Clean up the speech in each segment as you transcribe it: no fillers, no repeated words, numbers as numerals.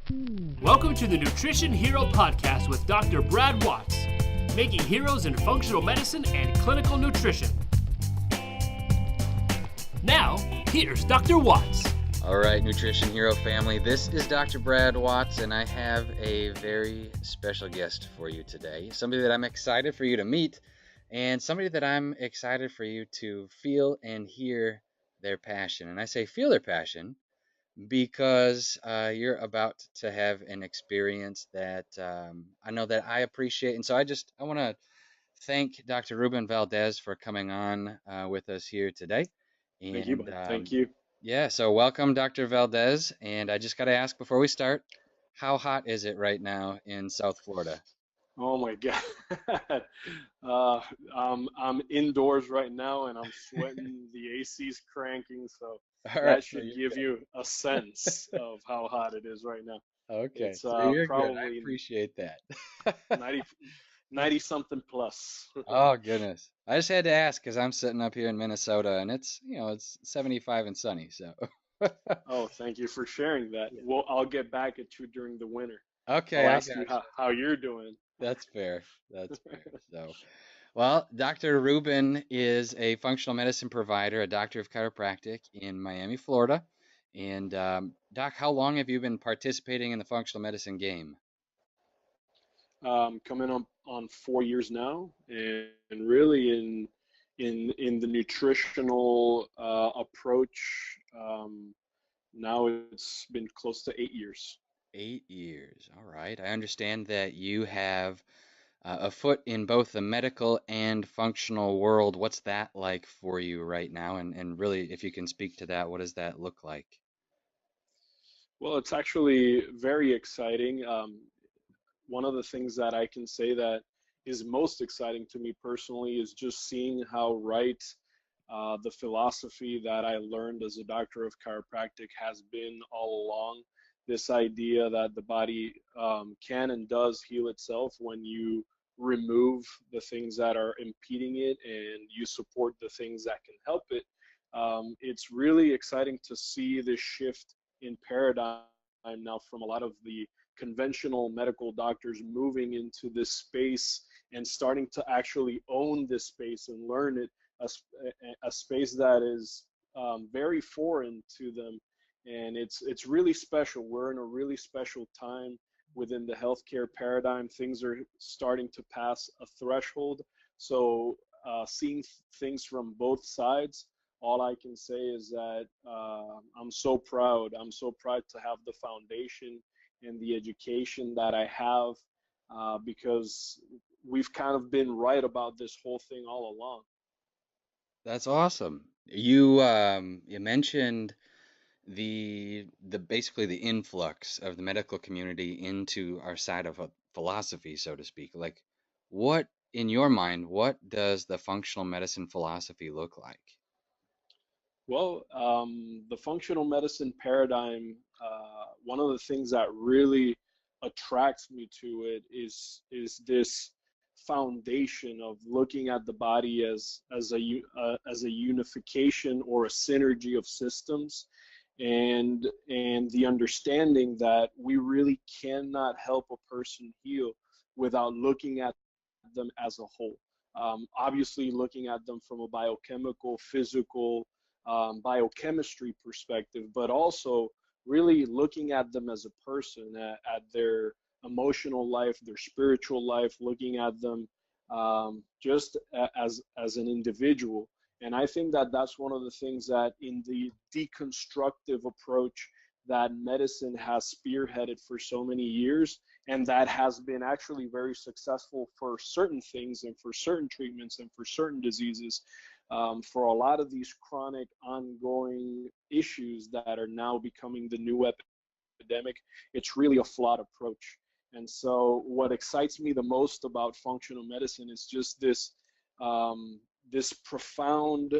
Welcome to the Nutrition Hero Podcast with Dr. Brad Watts, making heroes in functional medicine and clinical nutrition. Now, here's Dr. Watts. All right, Nutrition Hero family, this is Dr. Brad Watts, and I have a very special guest for you today. Somebody that I'm excited for you to meet, and somebody that I'm excited for you to feel and hear their passion. And I say feel their passion because you're about to have an experience that I know that I appreciate. And so I want to thank Dr. Ruben Valdes for coming on with us here today. Thank you, And bud. Thank you. yeah, so welcome, Dr. Valdes. And I just got to ask before we start, how hot is it right now in South Florida? Oh my God. Uh, I'm indoors right now and I'm sweating. The AC's cranking, so All right, that so should you're give you a sense of how hot it is right now. okay. It's So you're good. I probably appreciate that. 90, 90 something plus. Oh goodness. I just had to ask because I'm sitting up here in Minnesota and it's 75 and sunny, so Oh, thank you for sharing that. yeah. Well, I'll get back at you during the winter. Okay, I'll I ask you got how you're doing. That's fair. That's fair. So, well, Dr. Ruben is a functional medicine provider, a doctor of chiropractic in Miami, Florida. And Doc, how long have you been participating in the functional medicine game? Coming up on 4 years now, and really in the nutritional approach. Now it's been close to 8 years. 8 years. All right. I understand that you have a foot in both the medical and functional world. What's that like for you right now? And really, if you can speak to that, what does that look like? Well, it's actually very exciting. One of the things that I can say that is most exciting to me personally is just seeing how right the philosophy that I learned as a doctor of chiropractic has been all along. This idea that the body can and does heal itself when you remove the things that are impeding it and you support the things that can help it. It's really exciting to see this shift in paradigm now from a lot of the conventional medical doctors moving into this space and starting to actually own this space and learn it, a, a space that is very foreign to them. And it's really special. We're in a really special time within the healthcare paradigm. Things are starting to pass a threshold. So seeing things from both sides, all I can say is that I'm so proud. I'm so proud to have the foundation and the education that I have because we've kind of been right about this whole thing all along. That's awesome. You mentioned the basically the influx of the medical community into our side of a philosophy, so to speak. Like, what in your mind, what does the functional medicine philosophy look like? Well, the functional medicine paradigm, one of the things that really attracts me to it is this foundation of looking at the body as a unification or a synergy of systems, and the understanding that we really cannot help a person heal without looking at them as a whole. Obviously, looking at them from a biochemical, physical, biochemistry perspective, but also really looking at them as a person, at their emotional life, their spiritual life, looking at them just as an individual. And I think that that's one of the things that in the deconstructive approach that medicine has spearheaded for so many years, and that has been actually very successful for certain things and for certain treatments and for certain diseases, for a lot of these chronic ongoing issues that are now becoming the new epidemic. It's really a flawed approach. And so what excites me the most about functional medicine is just this profound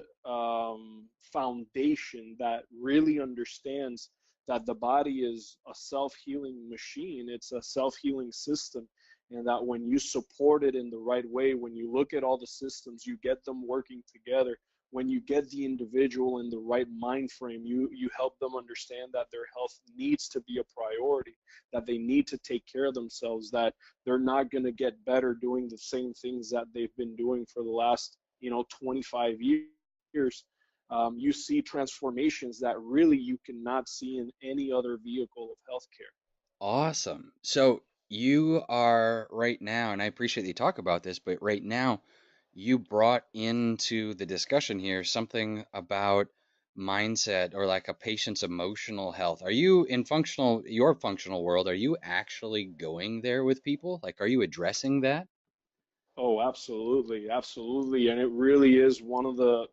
foundation that really understands that the body is a self-healing machine. It's a self-healing system, and that when you support it in the right way, when you look at all the systems, you get them working together, when you get the individual in the right mind frame, you help them understand that their health needs to be a priority, that they need to take care of themselves, that they're not going to get better doing the same things that they've been doing for the last 25 years. You see transformations that really you cannot see in any other vehicle of healthcare. Awesome. So you are right now, and I appreciate that you talk about this, but right now you brought into the discussion here something about mindset or like a patient's emotional health. Are you in your functional world, are you actually going there with people? Like, are you addressing that? Oh, absolutely, absolutely. And it really is one of the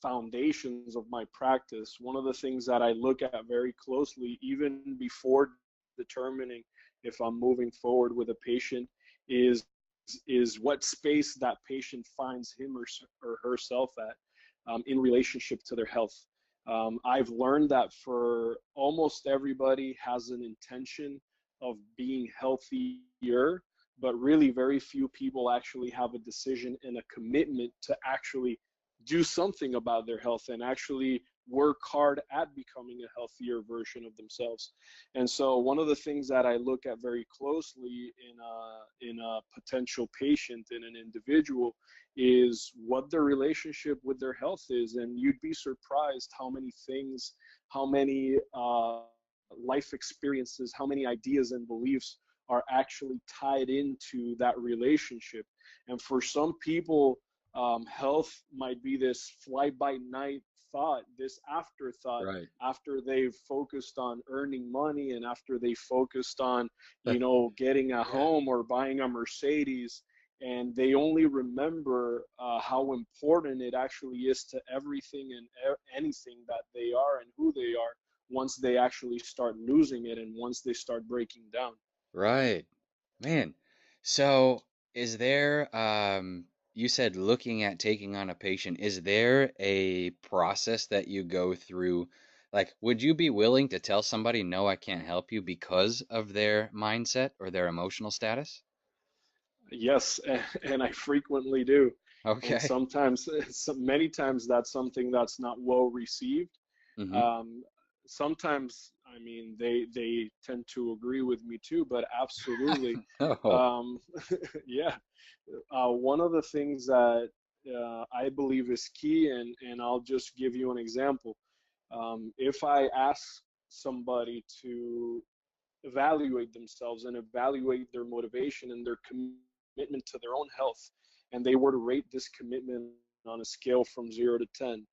foundations of my practice. One of the things that I look at very closely, even before determining if I'm moving forward with a patient, is is what space that patient finds him or herself at in relationship to their health. I've learned that for almost everybody has an intention of being healthier, but really very few people actually have a decision and a commitment to actually do something about their health and actually work hard at becoming a healthier version of themselves. And so one of the things that I look at very closely in a potential patient, in an individual, is what their relationship with their health is. And you'd be surprised how many things, how many life experiences, how many ideas and beliefs are actually tied into that relationship. And for some people, health might be this fly by night thought, this afterthought, Right. after they've focused on earning money and after they focused on, getting a Yeah. home or buying a Mercedes. And they only remember how important it actually is to everything and anything that they are and who they are once they actually start losing it and once they start breaking down. Right. Man. So is there, you said looking at taking on a patient, is there a process that you go through? Like, would you be willing to tell somebody, no, I can't help you because of their mindset or their emotional status? Yes, and I frequently do. And Okay. sometimes, many times, that's something that's not well received. Mm-hmm. Um, Sometimes, I mean, they tend to agree with me too, but absolutely, Oh, um, yeah. One of the things that I believe is key, and I'll just give you an example. If I ask somebody to evaluate themselves and evaluate their motivation and their commitment to their own health, and they were to rate this commitment on a scale from 0 to 10,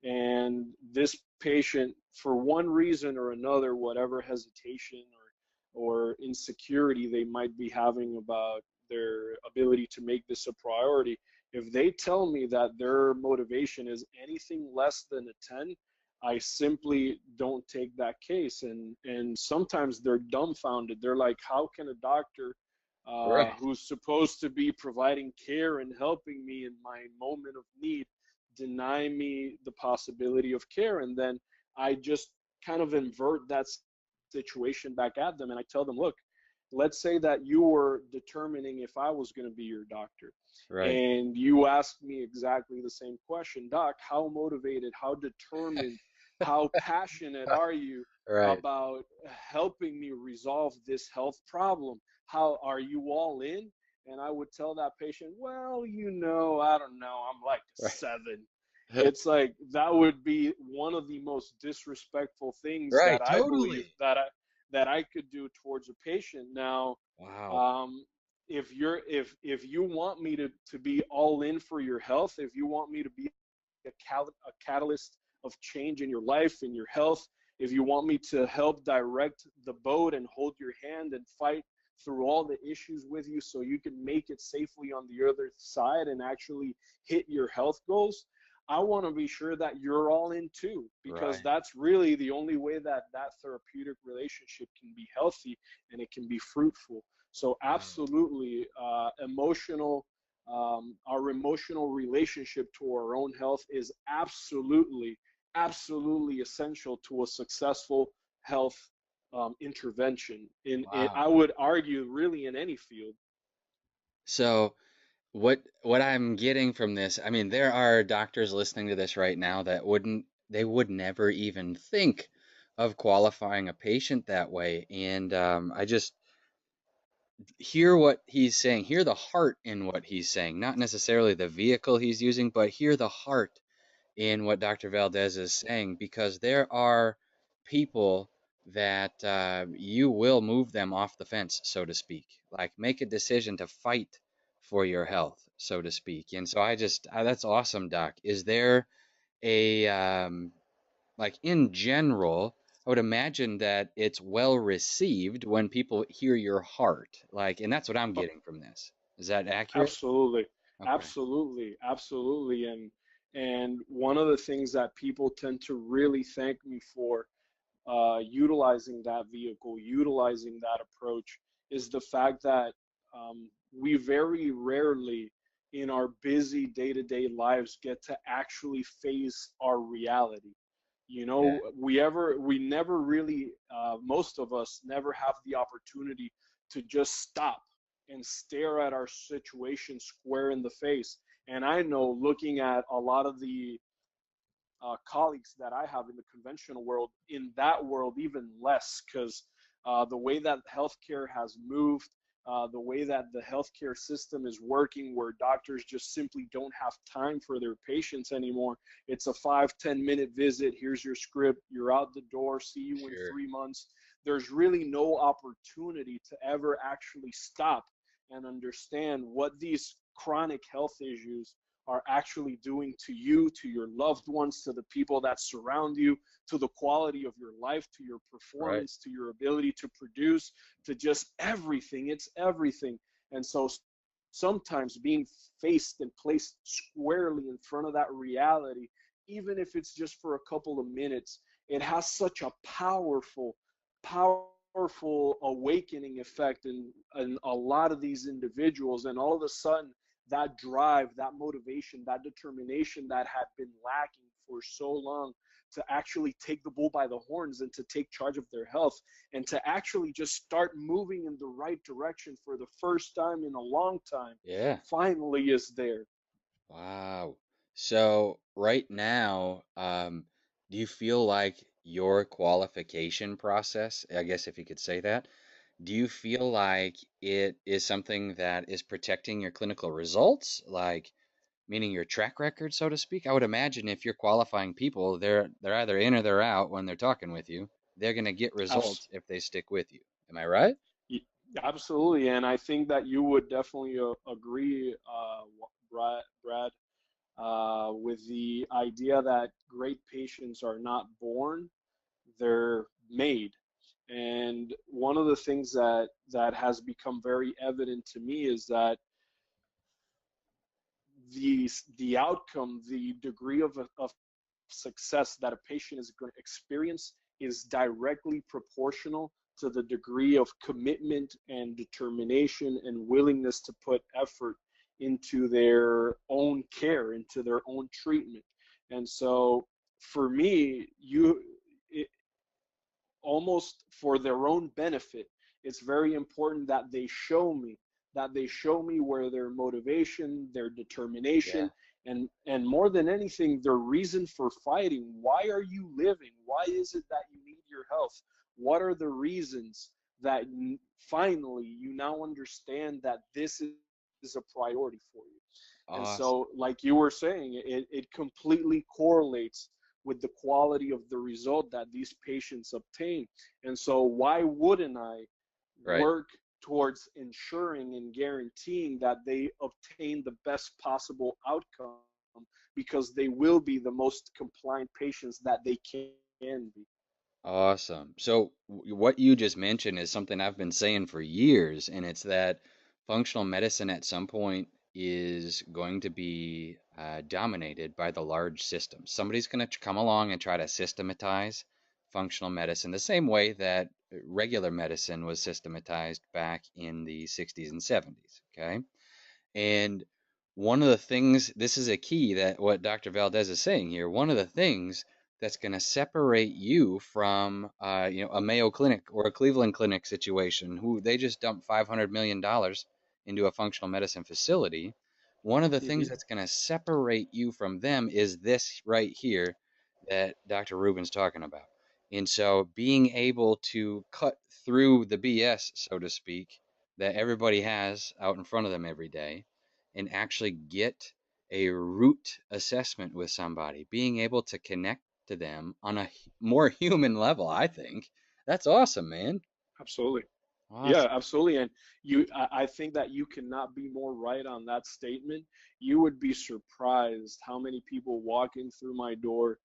and this patient, for one reason or another, whatever hesitation or insecurity they might be having about their ability to make this a priority, if they tell me that their motivation is anything less than a 10, I simply don't take that case. And sometimes they're dumbfounded. They're like, how can a doctor right, who's supposed to be providing care and helping me in my moment of need deny me the possibility of care? And then I just kind of invert that situation back at them and I tell them, look, let's say that you were determining if I was going to be your doctor right, and you asked me exactly the same question. Doc, how motivated, how determined, how passionate are you right, about helping me resolve this health problem? How are you all in? And I would tell that patient, well, I don't know, I'm like a right, 7. It's like that would be one of the most disrespectful things that right, I believe totally. that I could do towards a patient. Now, Wow. um, if you want me to be all in for your health, if you want me to be a catalyst of change in your life, in your health, if you want me to help direct the boat and hold your hand and fight through all the issues with you so you can make it safely on the other side and actually hit your health goals, I want to be sure that you're all in too, because Right. that's really the only way that that therapeutic relationship can be healthy and it can be fruitful. So Wow. absolutely, our emotional relationship to our own health is absolutely essential to a successful health intervention. I Wow. would argue, really, in any field. So what I'm getting from this, I mean, there are doctors listening to this right now that they would never even think of qualifying a patient that way. And I just hear what he's saying, hear the heart in what he's saying, not necessarily the vehicle he's using, but hear the heart in what Dr. Valdez is saying, because there are people that you will move them off the fence, so to speak, like make a decision to fight for your health, so to speak. And so that's awesome, Doc. Is there a, like in general, I would imagine that it's well received when people hear your heart, like, and that's what I'm getting from this. Is that accurate? Absolutely, Okay. absolutely, absolutely. And one of the things that people tend to really thank me for, utilizing that vehicle, utilizing that approach, is the fact that we very rarely in our busy day-to-day lives get to actually face our reality. You Yeah. know, we never really, most of us never have the opportunity to just stop and stare at our situation square in the face. And I know, looking at a lot of the colleagues that I have in the conventional world, in that world, even less, because the way that healthcare has moved, the way that the healthcare system is working, where doctors just simply don't have time for their patients anymore. It's a 5, 10 minute visit. Here's your script. You're out the door. See you in Sure. 3 months. There's really no opportunity to ever actually stop and understand what these chronic health issues are actually doing to you, to your loved ones, to the people that surround you, to the quality of your life, to your Right. performance, to your ability to produce, to just everything. It's everything. And so sometimes being faced and placed squarely in front of that reality, even if it's just for a couple of minutes, it has such a powerful awakening effect in a lot of these individuals. And all of a sudden, that drive, that motivation, that determination that had been lacking for so long, to actually take the bull by the horns and to take charge of their health and to actually just start moving in the right direction for the first time in a long time, Yeah. finally is there. Wow. So right now, do you feel like your qualification process, I guess if you could say that, do you feel like it is something that is protecting your clinical results, like meaning your track record, so to speak? I would imagine if you're qualifying people, they're either in or they're out when they're talking with you. They're going to get results if they stick with you. Am I right? Absolutely, and I think that you would definitely agree, Brad, with the idea that great patients are not born, they're made. And one of the things that has become very evident to me is that the outcome, the degree of success that a patient is going to experience is directly proportional to the degree of commitment and determination and willingness to put effort into their own care, into their own treatment. And so for me, it, almost for their own benefit, it's very important that they show me where their motivation, their Yeah. determination, and more than anything, their reason for fighting. Why are you living? Why is it that you need your health? What are the reasons that finally you now understand that this is a priority for you? And Awesome. so, like you were saying, it completely correlates with the quality of the result that these patients obtain. And so, why wouldn't I Right. work towards ensuring and guaranteeing that they obtain the best possible outcome, because they will be the most compliant patients that they can be? Awesome. So what you just mentioned is something I've been saying for years, and it's that functional medicine at some point is going to be dominated by the large systems. Somebody's going to come along and try to systematize functional medicine the same way that regular medicine was systematized back in the 60s and 70s. Okay. And one of the things, this is a key that what Dr. Valdez is saying here, one of the things that's going to separate you from, a Mayo Clinic or a Cleveland Clinic situation, who they just dumped $500 million into a functional medicine facility. one of the things Hmm. that's going to separate you from them is this right here that Dr. Rubin's talking about. And so being able to cut through the BS, so to speak, that everybody has out in front of them every day and actually get a root assessment with somebody, being able to connect to them on a more human level, I think. That's awesome, man. Absolutely. Yeah, Awesome. absolutely. And I think that you cannot be more right on that statement. You would be surprised how many people walk in through my door,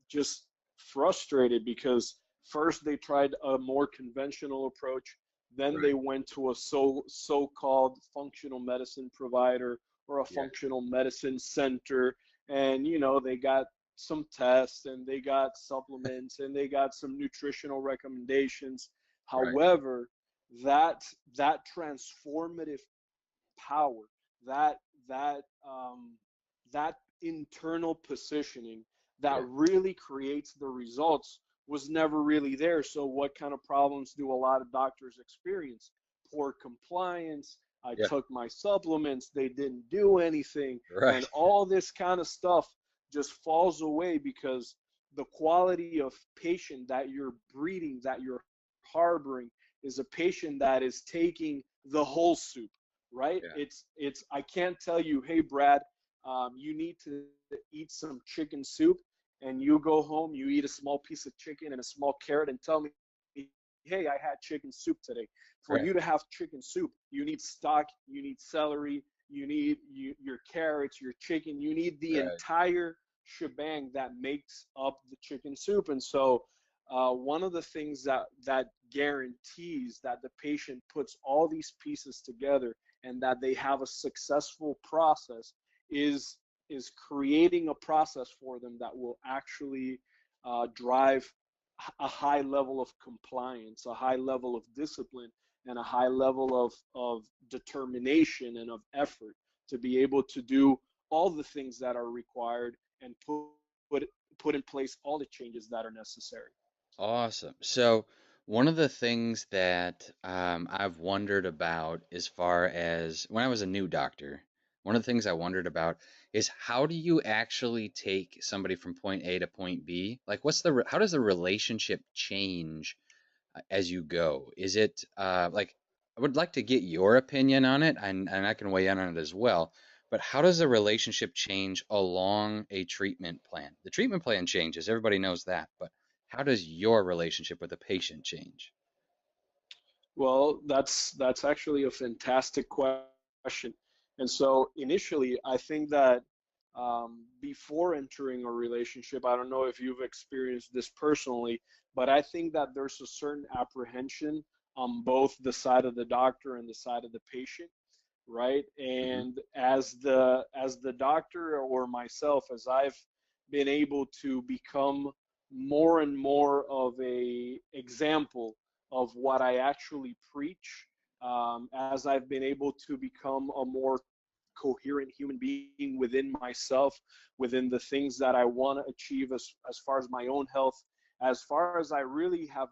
just frustrated because first they tried a more conventional approach, then Right. they went to a so-called functional medicine provider or a Yeah. functional medicine center, and they got some tests and they got supplements and they got some nutritional recommendations. Right. However, that that transformative power, that that that internal positioning that Yeah. really creates the results was never really there. So what kind of problems do a lot of doctors experience? Poor compliance. I Yeah. took my supplements, they didn't do anything, and Right. all this kind of stuff just falls away because the quality of patient that you're breeding, that you're harboring, is a patient that is taking the whole soup, right? Yeah. It's I can't tell you, hey Brad, you need to eat some chicken soup, and you go home, you eat a small piece of chicken and a small carrot, and tell me, hey, I had chicken soup today. For Right. you to have chicken soup, you need stock, you need celery, you need your carrots, your chicken, you need the Right. entire shebang that makes up the chicken soup. And so one of the things that guarantees that the patient puts all these pieces together and that they have a successful process is is creating a process for them that will actually drive a high level of compliance, a high level of discipline, and a high level of determination and of effort to be able to do all the things that are required and put put in place all the changes that are necessary. Awesome. So, one of the things that I've wondered about as far as when I was a new doctor, one of the things I wondered about is how do you actually take somebody from point A to point B? Like, how does the relationship change as you go? Is it like I would like to get your opinion on it, and I can weigh in on it as well. But how does the relationship change along a treatment plan? The treatment plan changes, everybody knows that, but how does your relationship with the patient change? Well, that's actually a fantastic question. And so initially, I think that before entering a relationship, I don't know if you've experienced this personally, but I think that there's a certain apprehension on both the side of the doctor and the side of the patient, right? Hmm. And as the doctor or myself, as I've been able to become more and more of a example of what I actually preach, as I've been able to become a more coherent human being within myself, within the things that I want to achieve as far as my own health, as far as I really have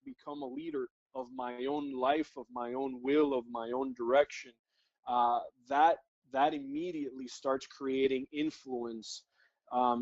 become a leader of my own life, of my own will, of my own direction, uh, that that immediately starts creating influence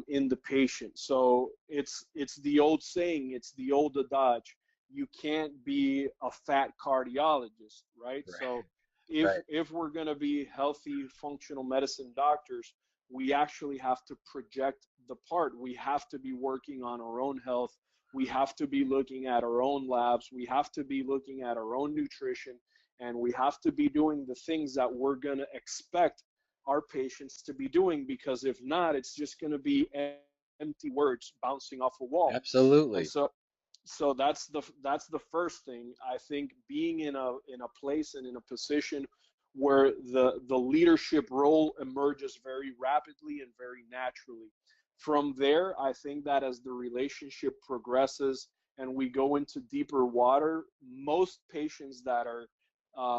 in the patient. So it's the old saying, it's the old adage. You can't be a fat cardiologist, right? So if Right. if we're going to be healthy functional medicine doctors, we actually have to project the part. We have to be working on our own health. We have to be looking at our own labs. We have to be looking at our own nutrition, and we have to be doing the things that we're going to expect our patients to be doing, because if not, it's just going to be empty words bouncing off a wall. And Absolutely. so that's the first thing. I think being in a place and in a position where the leadership role emerges very rapidly and very naturally. From there, I think that as the relationship progresses and we go into deeper water, most patients that are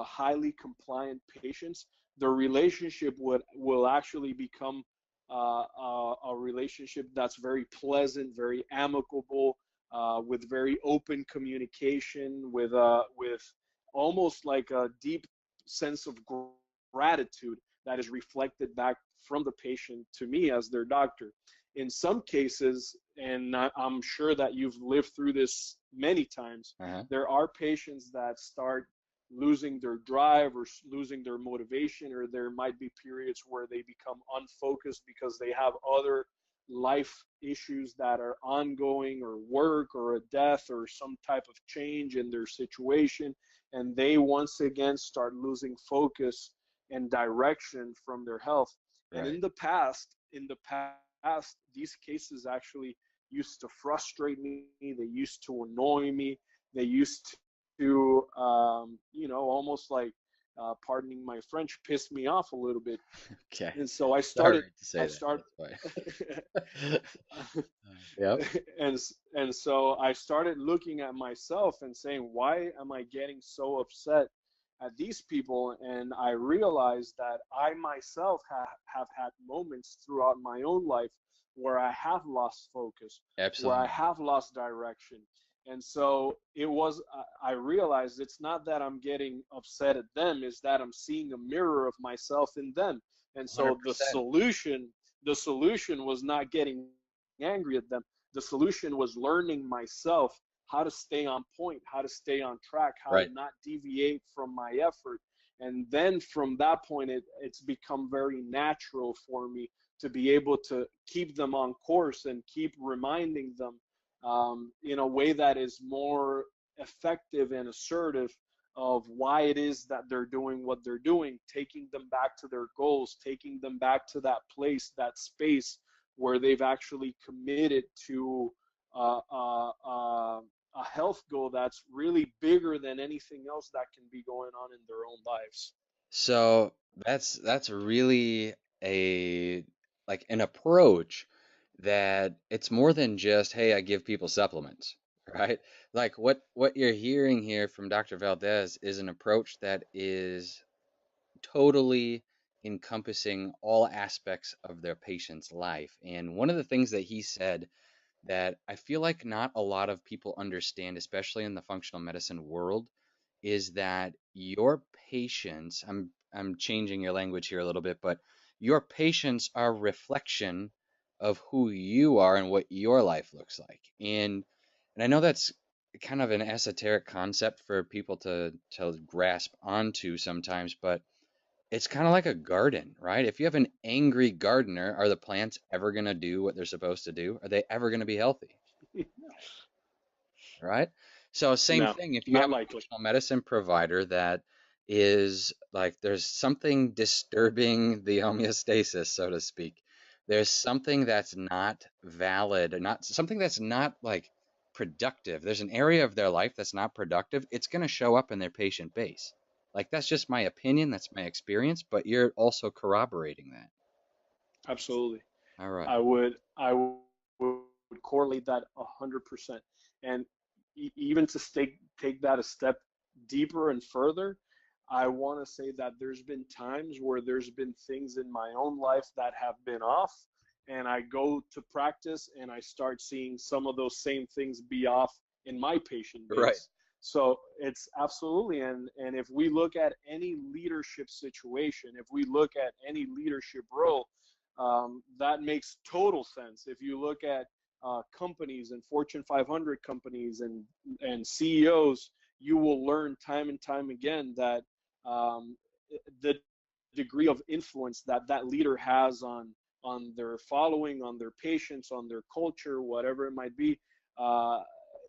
highly compliant patients, the relationship will actually become a relationship that's very pleasant, very amicable, with very open communication, with almost like a deep sense of gratitude that is reflected back from the patient to me as their doctor. In some cases, and I'm sure that you've lived through this many times, Uh-huh. there are patients that start losing their drive or losing their motivation, or there might be periods where they become unfocused because they have other life issues that are ongoing, or work, or a death, or some type of change in their situation, and they once again start losing focus and direction from their health. And Right. in the past, these cases actually used to frustrate me. They used to annoy me. They used to, almost like, pardoning my French, piss me off a little bit. Okay. And so I Sorry started, to say I that. started, That's why. Yep. and and so I started looking at myself and saying, why am I getting so upset at these people? And I realized that I myself have had moments throughout my own life where I have lost focus, where I Absolutely. have lost direction. And so I realized it's not that I'm getting upset at them, is that I'm seeing a mirror of myself in them. And so 100%. the solution was not getting angry at them. The solution was learning myself how to stay on point, how to stay on track, how to Right. not deviate from my effort. And then from that point, it's become very natural for me to be able to keep them on course and keep reminding them, in a way that is more effective and assertive, of why it is that they're doing what they're doing, taking them back to their goals, taking them back to that place, that space where they've actually committed to a health goal that's really bigger than anything else that can be going on in their own lives. So that's really a like an approach that it's more than just, hey, I give people supplements, right? Like what you're hearing here from Dr. Valdez is an approach that is totally encompassing all aspects of their patient's life. And one of the things that he said that I feel like not a lot of people understand, especially in the functional medicine world, is that your patients, I'm changing your language here a little bit, but your patients are a reflection of who you are and what your life looks like. And I know that's kind of an esoteric concept for people to grasp onto sometimes, but it's kind of like a garden, right? If you have an angry gardener, are the plants ever going to do what they're supposed to do? Are they ever going to be healthy? No, right? So same No, thing if you not have a likely. functional medicine provider that is like there's something disturbing the homeostasis, so to speak. There's something that's not valid or not something that's not like productive. There's an area of their life that's not productive. It's going to show up in their patient base. Like that's just my opinion, that's my experience, but you're also corroborating that. Absolutely. All right. I would correlate that 100%. And even to take that a step deeper and further, I want to say that there's been times where there's been things in my own life that have been off, and I go to practice and I start seeing some of those same things be off in my patient Right. base. So it's absolutely, and if we look at any leadership situation, if we look at any leadership role, that makes total sense. If you look at companies and Fortune 500 companies and CEOs, you will learn time and time again that, um, the degree of influence that that leader has on their following, on their patients, on their culture, whatever it might be. Uh,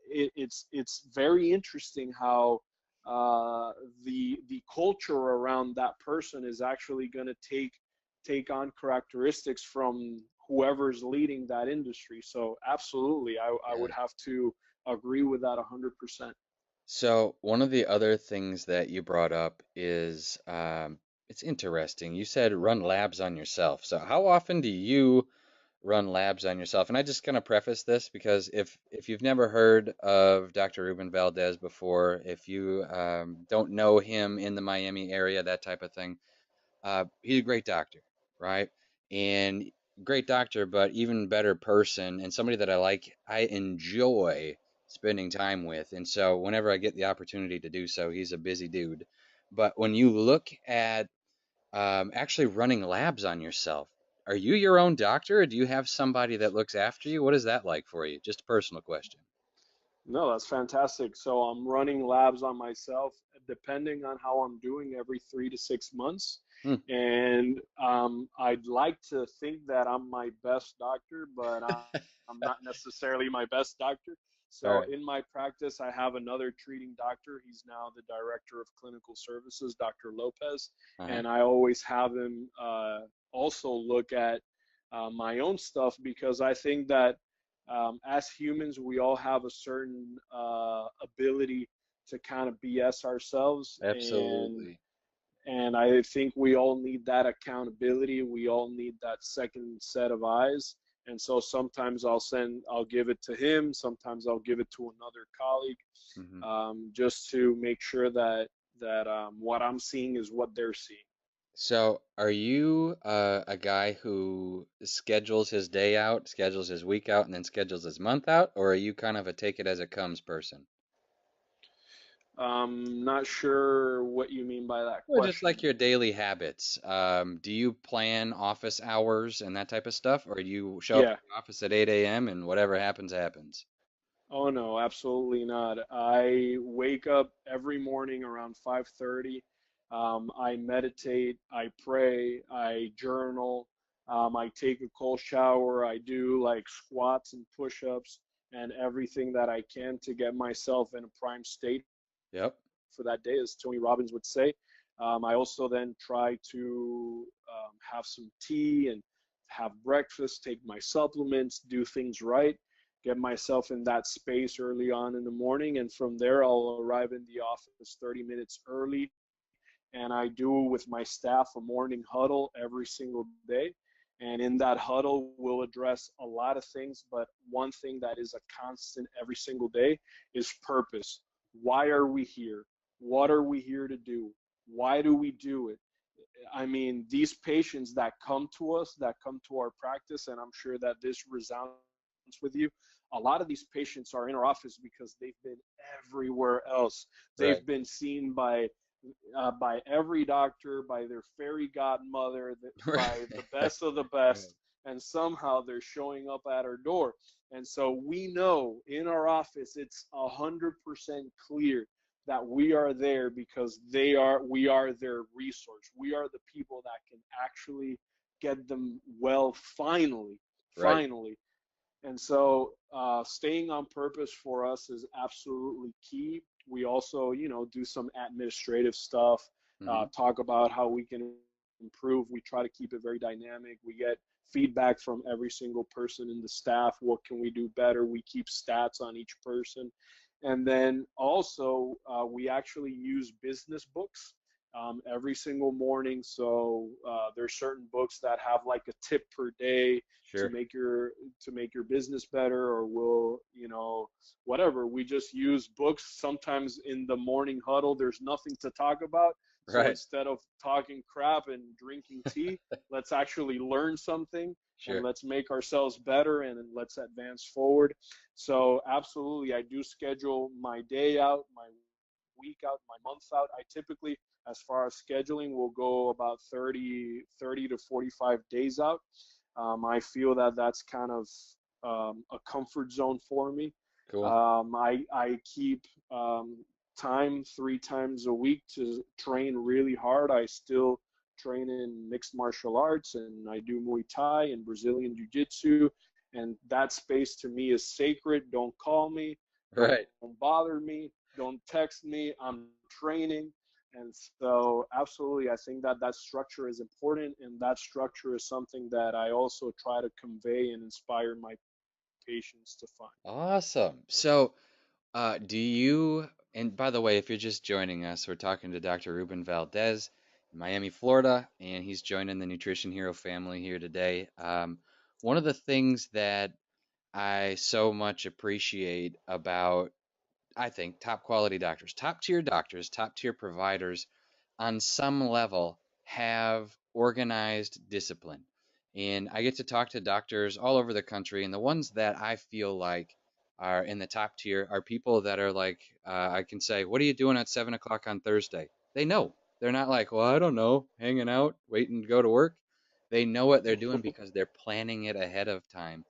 it's very interesting how, uh, the culture around that person is actually going to take on characteristics from whoever's leading that industry. So absolutely, I Yeah. would have to agree with that 100%. So one of the other things that you brought up is it's interesting. You said run labs on yourself. So how often do you run labs on yourself? And I just kind of preface this because if you've never heard of Dr. Ruben Valdez before, if you don't know him in the Miami area, that type of thing, he's a great doctor, right? And great doctor, but even better person and somebody that I enjoy spending time with. And so whenever I get the opportunity to do so, he's a busy dude. But when you look at actually running labs on yourself. Are you your own doctor, or do you have somebody that looks after you? What is that like for you? Just a personal question. No, that's fantastic. So I'm running labs on myself, depending on how I'm doing every 3 to 6 months. Hmm. And I'd like to think that I'm my best doctor, but I'm not necessarily my best doctor. All So right. in my practice, I have another treating doctor. He's now the director of clinical services, Dr. Lopez, Uh-huh. and I always have him also look at my own stuff because I think that as humans, we all have a certain ability to kind of BS ourselves, Absolutely. and I think we all need that accountability. We all need that second set of eyes. And so sometimes I'll give it to him. Sometimes I'll give it to another colleague, Hmm. just to make sure that what I'm seeing is what they're seeing. So, are you a guy who schedules his day out, schedules his week out, and then schedules his month out, or are you kind of a take it as it comes person? Not sure what you mean by that Well, just like question. your daily habits. Do you plan office hours and that type of stuff, or do you show up at Yeah. the office at 8 a.m. and whatever happens, happens? Oh no, absolutely not. I wake up every morning around 5:30. I meditate, I pray, I journal, I take a cold shower, I do like squats and push-ups and everything that I can to get myself in a prime state Yep. for that day, as Tony Robbins would say. I also then try to have some tea and have breakfast, take my supplements, do things right, get myself in that space early on in the morning. And from there, I'll arrive in the office 30 minutes early. And I do with my staff a morning huddle every single day. And in that huddle, we'll address a lot of things, but one thing that is a constant every single day is purpose. Why are we here? What are we here to do? Why do we do it? I mean, these patients that come to us, that come to our practice, and I'm sure that this resounds with you. A lot of these patients are in our office because they've been everywhere else. Right. They've been seen by every doctor, by their fairy godmother, by the best of the Right. best, and somehow they're showing up at our door. And so we know in our office it's 100% clear that we are there because we are their resource. We are the people that can actually get them well finally, Right. finally. And so staying on purpose for us is absolutely key. We also, do some administrative stuff, Hmm. talk about how we can improve. We try to keep it very dynamic. We get feedback from every single person in the staff. What can we do better? We keep stats on each person. And then also, we actually use business books every single morning. So there's certain books that have like a tip per day to Sure. make your to make your business better, or will whatever. We just use books. Sometimes in the morning huddle there's nothing to talk about, so Right. instead of talking crap and drinking tea, let's actually learn something, and Sure. let's make ourselves better, and let's advance forward. So absolutely, I do schedule my day out, my week out, my month out. I typically, as far as scheduling, will go about 30 to 45 days out. I feel that that's kind of a comfort zone for me. Cool. I keep time 3 times a week to train really hard. I still train in mixed martial arts, and I do Muay Thai and Brazilian Jiu Jitsu. And that space to me is sacred. Don't call me. Don't Right. bother me. Don't text me. I'm training. And so, absolutely, I think that that structure is important, and that structure is something that I also try to convey and inspire my patients to find. Awesome. So, do you, and by the way, if you're just joining us, we're talking to Dr. Ruben Valdes in Miami, Florida, and he's joining the Nutrition Hero family here today. One of the things that I so much appreciate about, I think, top quality doctors, top tier providers on some level have organized discipline. And I get to talk to doctors all over the country, and the ones that I feel like are in the top tier are people that are like, I can say, "What are you doing at 7 o'clock on Thursday?" They know. They're not like, well, I don't know, hanging out, waiting to go to work. They know what they're doing because they're planning it ahead of time.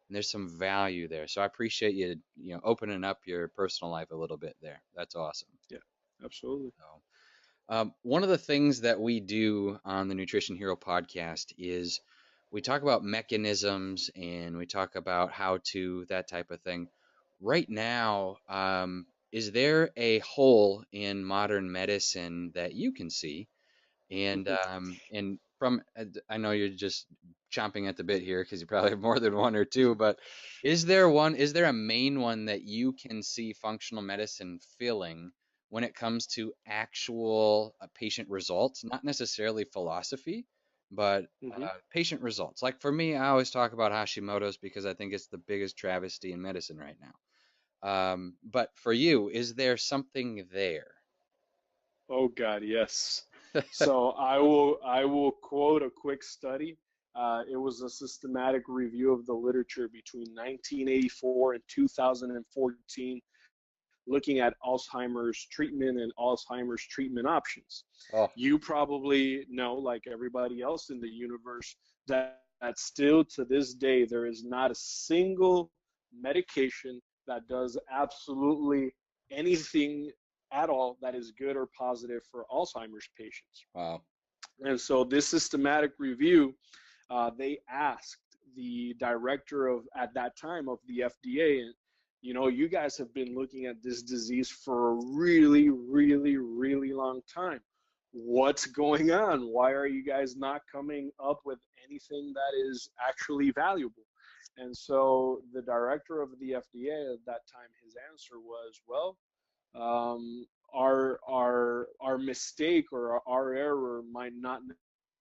And there's some value there. So I appreciate you, opening up your personal life a little bit there. That's awesome. Yeah, absolutely. So, one of the things that we do on the Nutrition Hero podcast is we talk about mechanisms and we talk about how to, that type of thing. Right now, is there a hole in modern medicine that you can see? And from I know you're just chomping at the bit here because you probably have more than one or two, but is there a main one that you can see functional medicine filling when it comes to actual patient results, not necessarily philosophy, but Hmm. patient results? Like for me, I always talk about Hashimoto's because I think it's the biggest travesty in medicine right now. But for you, is there something there? Oh God, yes. So I will quote a quick study. It was a systematic review of the literature between 1984 and 2014, looking at Alzheimer's treatment and Alzheimer's treatment options. Oh, You probably know, like everybody else in the universe, that still to this day there is not a single medication that does absolutely anything at all that is good or positive for Alzheimer's patients. wow. And so this systematic review, they asked the director of at that time of the FDA, and you guys have been looking at this disease for a really, really, really long time. What's going on? Why are you guys not coming up with anything that is actually valuable? And so the director of the FDA at that time, his answer was, well, um, our mistake or our error might not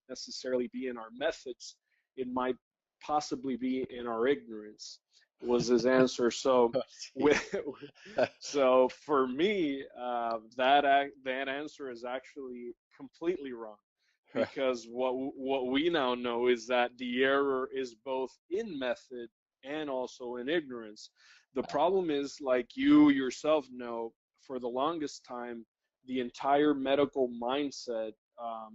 necessarily be in our methods. It might possibly be in our ignorance, was his answer. So, Oh, geez. with, so for me, that answer is actually completely wrong, Right. because what we now know is that the error is both in method and also in ignorance. The Wow. problem is, like you yourself know, for the longest time, the entire medical mindset,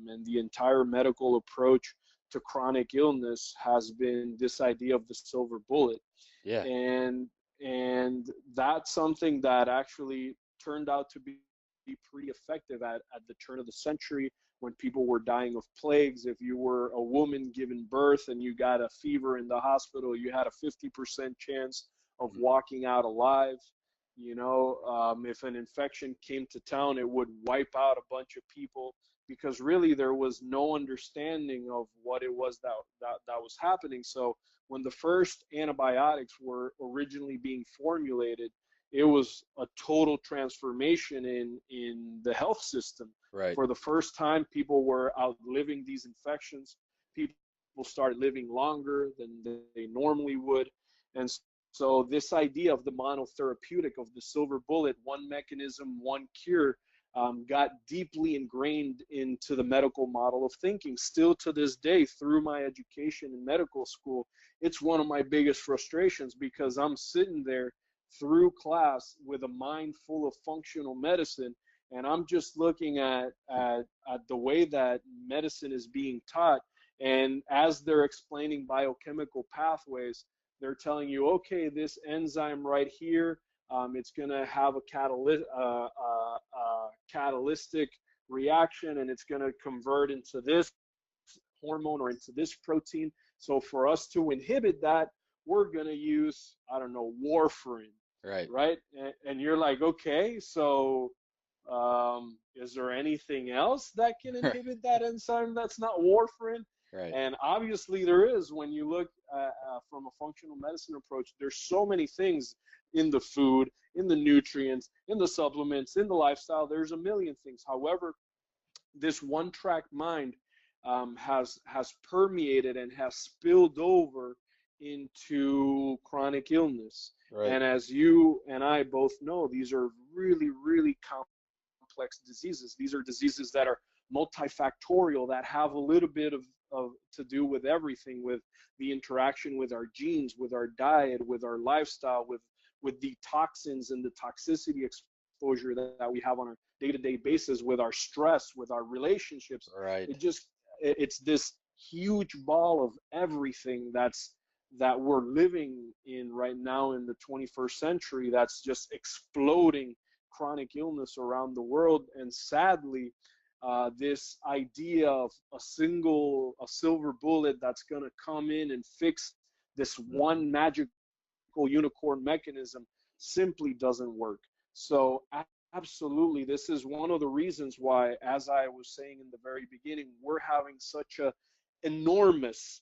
and the entire medical approach to chronic illness has been this idea of the silver bullet, Yeah. and and that's something that actually turned out to be pretty effective at the turn of the century, when people were dying of plagues. If you were a woman giving birth and you got a fever in the hospital, you had a 50% chance of Mhm. walking out alive. If an infection came to town, it would wipe out a bunch of people, because really there was no understanding of what it was that was happening. So when the first antibiotics were originally being formulated, it was a total transformation in the health system. Right. For the first time, people were outliving these infections. People started living longer than they normally would. And so this idea of the monotherapeutic, of the silver bullet, one mechanism, one cure, got deeply ingrained into the medical model of thinking. Still to this day, through my education in medical school, it's one of my biggest frustrations, because I'm sitting there through class with a mind full of functional medicine, and I'm just looking at the way that medicine is being taught. And as they're explaining biochemical pathways, they're telling you, okay, this enzyme right here, it's going to have a catalytic reaction, and it's going to convert into this hormone or into this protein. So for us to inhibit that, we're going to use, I don't know, warfarin, Right. right? And you're like, okay, so is there anything else that can inhibit that enzyme that's not warfarin? Right. And obviously there is. When you look from a functional medicine approach, there's so many things in the food, in the nutrients, in the supplements, in the lifestyle. There's a million things. However, this one track mind has permeated and has spilled over into chronic illness. Right. And as you and I both know, these are really, really complex diseases. These are diseases that are multifactorial, that have a little bit of to do with everything, with the interaction with our genes, with our diet, with our lifestyle, with the toxins and the toxicity exposure that we have on our day-to-day basis with our stress, with our relationships. Right. It's this huge ball of everything that we're living in right now in the 21st century, that's just exploding chronic illness around the world. And sadly, this idea of a silver bullet that's going to come in and fix this Hmm. one magical unicorn mechanism simply doesn't work. So absolutely, this is one of the reasons why, as I was saying in the very beginning, we're having such an enormous,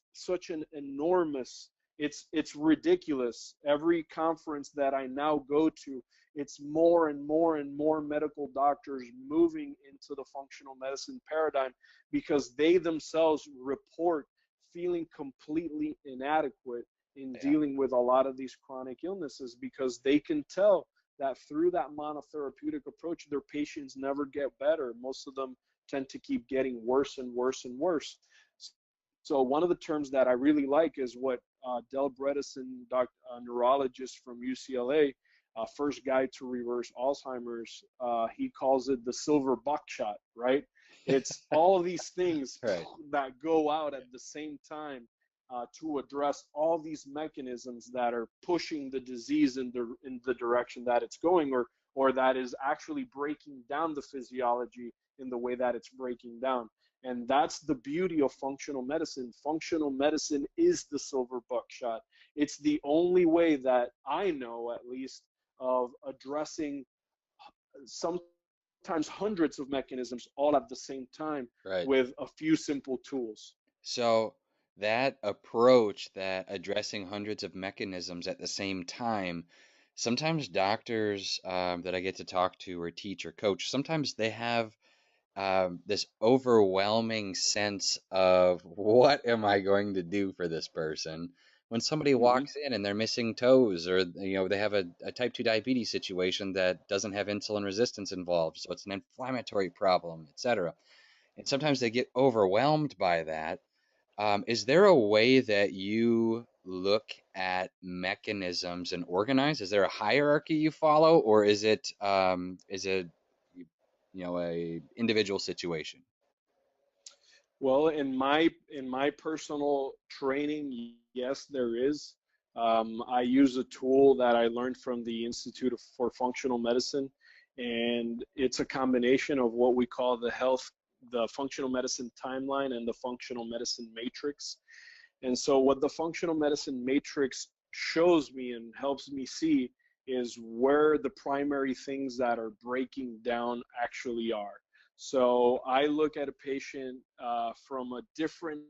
it's ridiculous. Every conference that I now go to, it's more and more and more medical doctors moving into the functional medicine paradigm because they themselves report feeling completely inadequate in Yeah. dealing with a lot of these chronic illnesses, because they can tell that through that monotherapeutic approach, their patients never get better. Most of them tend to keep getting worse and worse and worse. So one of the terms that I really like is what Del Bredesen, neurologist from UCLA, first guy to reverse Alzheimer's, he calls it the silver buckshot, right? It's all of these things Right. that go out at the same time to address all these mechanisms that are pushing the disease in the direction that it's going, or that is actually breaking down the physiology in the way that it's breaking down. And that's the beauty of functional medicine. Functional medicine is the silver buckshot. It's the only way that I know, at least, of addressing sometimes hundreds of mechanisms all at the same time Right. with a few simple tools. So that approach, that addressing hundreds of mechanisms at the same time, sometimes doctors that I get to talk to or teach or coach, sometimes they have this overwhelming sense of what am I going to do for this person? When somebody Mm-hmm. walks in and they're missing toes, or they have a type 2 diabetes situation that doesn't have insulin resistance involved, so it's an inflammatory problem, etc. And sometimes they get overwhelmed by that. Is there a way that you look at mechanisms and organize? Is there a hierarchy you follow, or is it a individual situation? Well, in my personal training, yes, there is. I use a tool that I learned from the for Functional Medicine, and it's a combination of what we call the functional medicine timeline and the functional medicine matrix. And so, what the functional medicine matrix shows me and helps me see is where the primary things that are breaking down actually are. So, I look at a patient from a different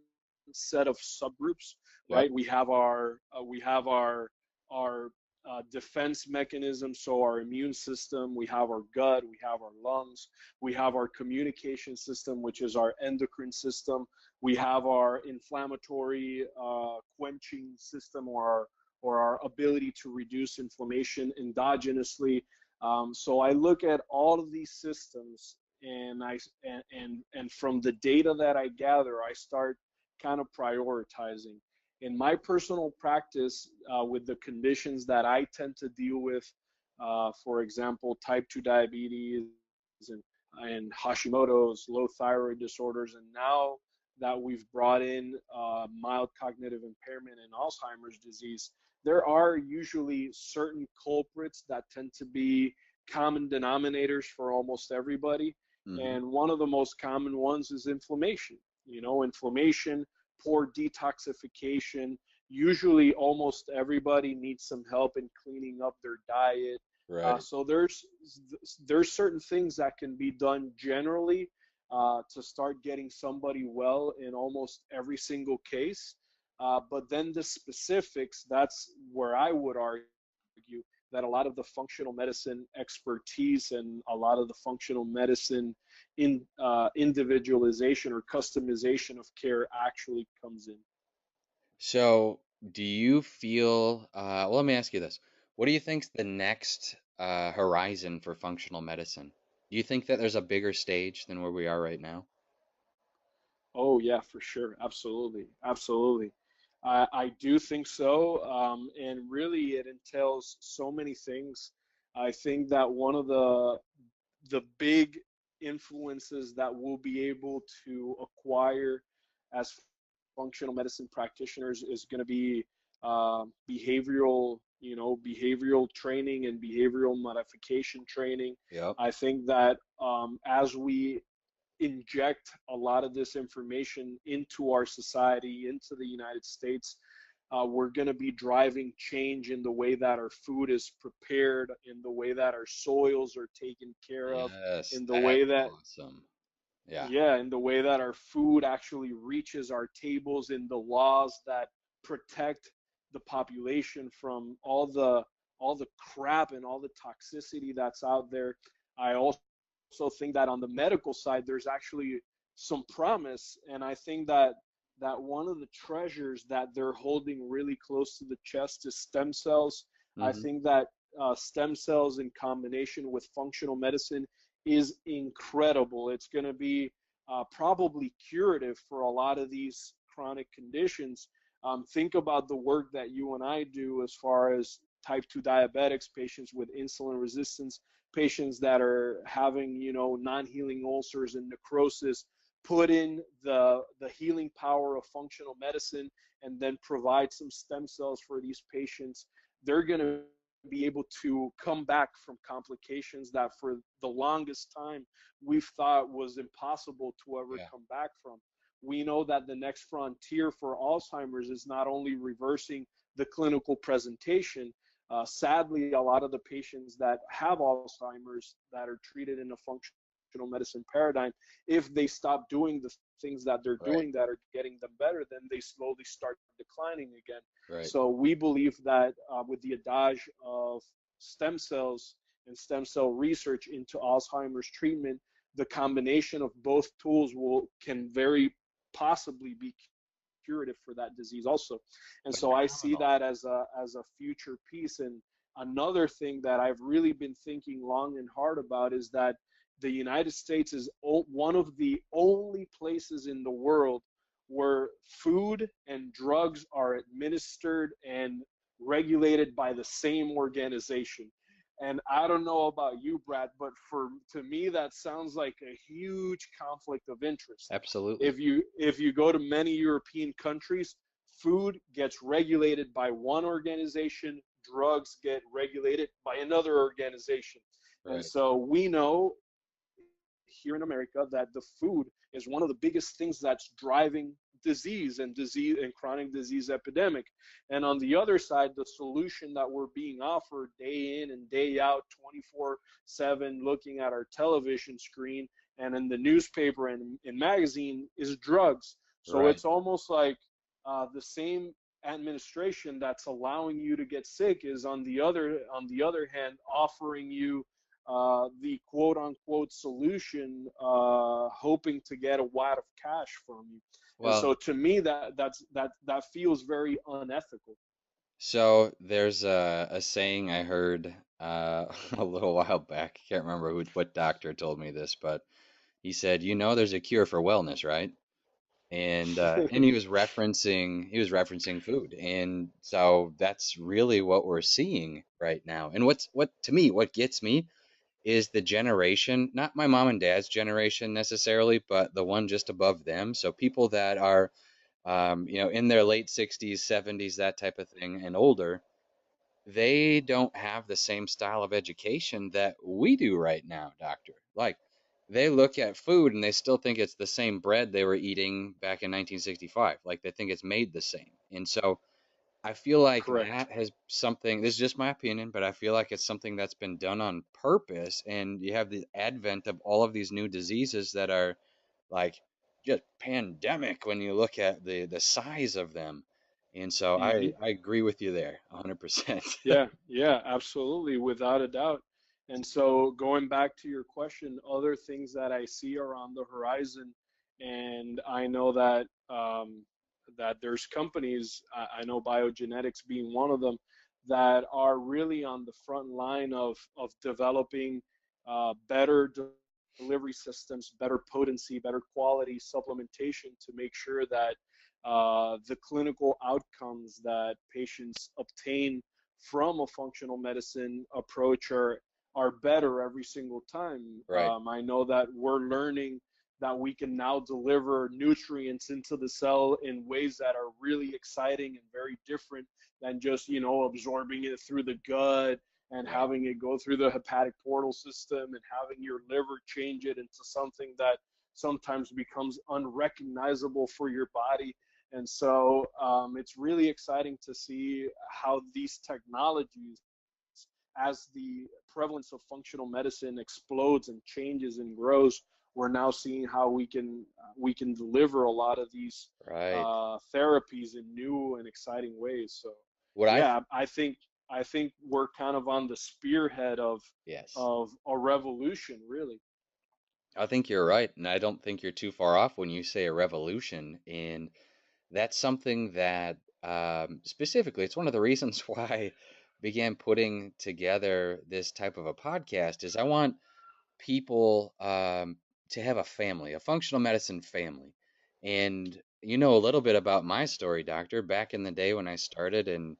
set of subgroups, Yep. right? We have our defense mechanism, so our immune system, we have our gut, we have our lungs, we have our communication system, which is our endocrine system, we have our inflammatory quenching system, or our ability to reduce inflammation endogenously. So I look at all of these systems, and and from the data that I gather, I start kind of prioritizing. In my personal practice, with the conditions that I tend to deal with, for example, type 2 diabetes and, Hashimoto's, low thyroid disorders, and now that we've brought in mild cognitive impairment and Alzheimer's disease, there are usually certain culprits that tend to be common denominators for almost everybody. Hmm. And one of the most common ones is inflammation. Inflammation, poor detoxification. Usually, almost everybody needs some help in cleaning up their diet. Right. So there's certain things that can be done generally to start getting somebody well in almost every single case. But then the specifics, that's where I would argue that a lot of the functional medicine expertise and a lot of the functional medicine individualization or customization of care actually comes in. So, do you feel, well, let me ask you this. What do you think's the next horizon for functional medicine? Do you think that there's a bigger stage than where we are right now? Oh yeah, for sure. Absolutely. Absolutely. I do think so. And really it entails so many things. I think that one of the big influences that we'll be able to acquire as functional medicine practitioners is going to be behavioral, behavioral training and behavioral modification training. Yep. I think that as we inject a lot of this information into our society, into the United States, we're going to be driving change in the way that our food is prepared, in the way that our soils are taken care of, Yes, in the that's way that awesome. Yeah. yeah, in the way that our food actually reaches our tables, in the laws that protect the population from all the crap and all the toxicity that's out there. I also think that on the medical side, there's actually some promise, and I think that one of the treasures that they're holding really close to the chest is stem cells. I Hmm. think that stem cells in combination with functional medicine is incredible. It's going to be probably curative for a lot of these chronic conditions. Think about the work that you and I do as far as type 2 diabetics, patients with insulin resistance, patients that are having, non-healing ulcers and necrosis. Put in the healing power of functional medicine and then provide some stem cells for these patients. They're going to be able to come back from complications that for the longest time we've thought was impossible to ever Yeah. come back from. We know that the next frontier for Alzheimer's is not only reversing the clinical presentation. Sadly, a lot of the patients that have Alzheimer's that are treated in a functional medicine paradigm, if they stop doing the things that they're Right. doing that are getting them better, then they slowly start declining again. Right. So we believe that with the adage of stem cells and stem cell research into Alzheimer's treatment, the combination of both tools can very possibly be curative for that disease also. And so I see Phenomenal. that as a future piece. And another thing that I've really been thinking long and hard about is that the United States is one of the only places in the world where food and drugs are administered and regulated by the same organization. And I don't know about you, Brad, but to me that sounds like a huge conflict of interest. Absolutely. If you go to many European countries, food gets regulated by one organization, drugs get regulated by another organization. And Right. so we know here in America that the food is one of the biggest things that's driving disease and chronic disease epidemic. And on the other side, the solution that we're being offered day in and day out, 24/7, looking at our television screen and in the newspaper and in magazine is drugs. So Right. it's almost like the same administration that's allowing you to get sick is on the other hand offering you the quote unquote solution, hoping to get a wad of cash from you. And Well, so to me, that feels very unethical. so there's a saying I heard a little while back. I can't remember what doctor told me this, but he said, there's a cure for wellness, right? And he was referencing food, and so that's really what we're seeing right now. And what to me, what gets me is the generation, not my mom and dad's generation necessarily, but the one just above them. So people that are, in their late 60s, 70s, that type of thing, and older, they don't have the same style of education that we do right now, doctor. Like, they look at food and they still think it's the same bread they were eating back in 1965. Like, they think it's made the same. And so I feel like Correct. that has something, this is just my opinion, but I feel like it's something that's been done on purpose. And you have the advent of all of these new diseases that are like just pandemic when you look at the size of them. And so I Mm-hmm. I agree with you there 100%. Yeah, yeah, absolutely, without a doubt. And so going back to your question, other things that I see are on the horizon, and I know that there's companies, I know biogenetics being one of them, that are really on the front line of developing better delivery systems, better potency, better quality supplementation to make sure that the clinical outcomes that patients obtain from a functional medicine approach are better every single time. Right. I know that we're learning that we can now deliver nutrients into the cell in ways that are really exciting and very different than just, absorbing it through the gut and Right. having it go through the hepatic portal system and having your liver change it into something that sometimes becomes unrecognizable for your body. And so it's really exciting to see how these technologies, as the prevalence of functional medicine explodes and changes and grows, we're now seeing how we can deliver a lot of these Right. therapies in new and exciting ways. So What I yeah, I think we're kind of on the spearhead of yes. of a revolution, really. I think you're right, and I don't think you're too far off when you say a revolution. And that's something that specifically, it's one of the reasons why I began putting together this type of a podcast. Is I want people to have a family, a functional medicine family. And you know a little bit about my story, doctor. Back in the day when I started, and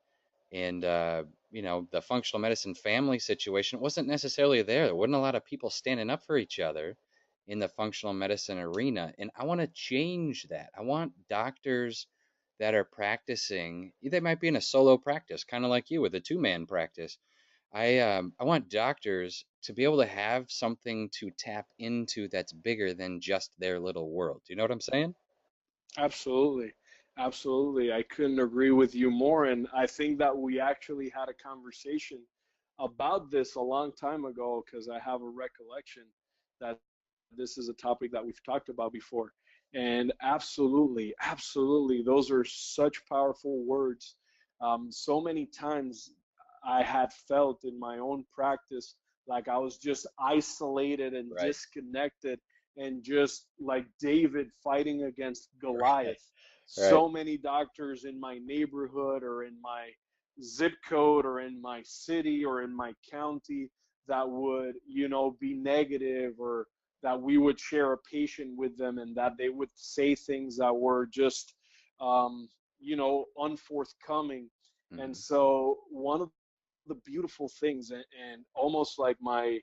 the functional medicine family situation wasn't necessarily there. There wasn't a lot of people standing up for each other in the functional medicine arena, and I want to change that. I want doctors that are practicing. They might be in a solo practice, kind of like you with a two-man practice. I want doctors to be able to have something to tap into that's bigger than just their little world. Do you know what I'm saying? Absolutely. Absolutely. I couldn't agree with you more. And I think that we actually had a conversation about this a long time ago, because I have a recollection that this is a topic that we've talked about before. And absolutely, absolutely, those are such powerful words. So many times I had felt in my own practice like I was just isolated and Right. disconnected and just like David fighting against Right. Goliath. Right. So many doctors in my neighborhood or in my zip code or in my city or in my county that would, be negative, or that we would share a patient with them and that they would say things that were just, unforthcoming. And Hmm. so one of the beautiful things, and almost like my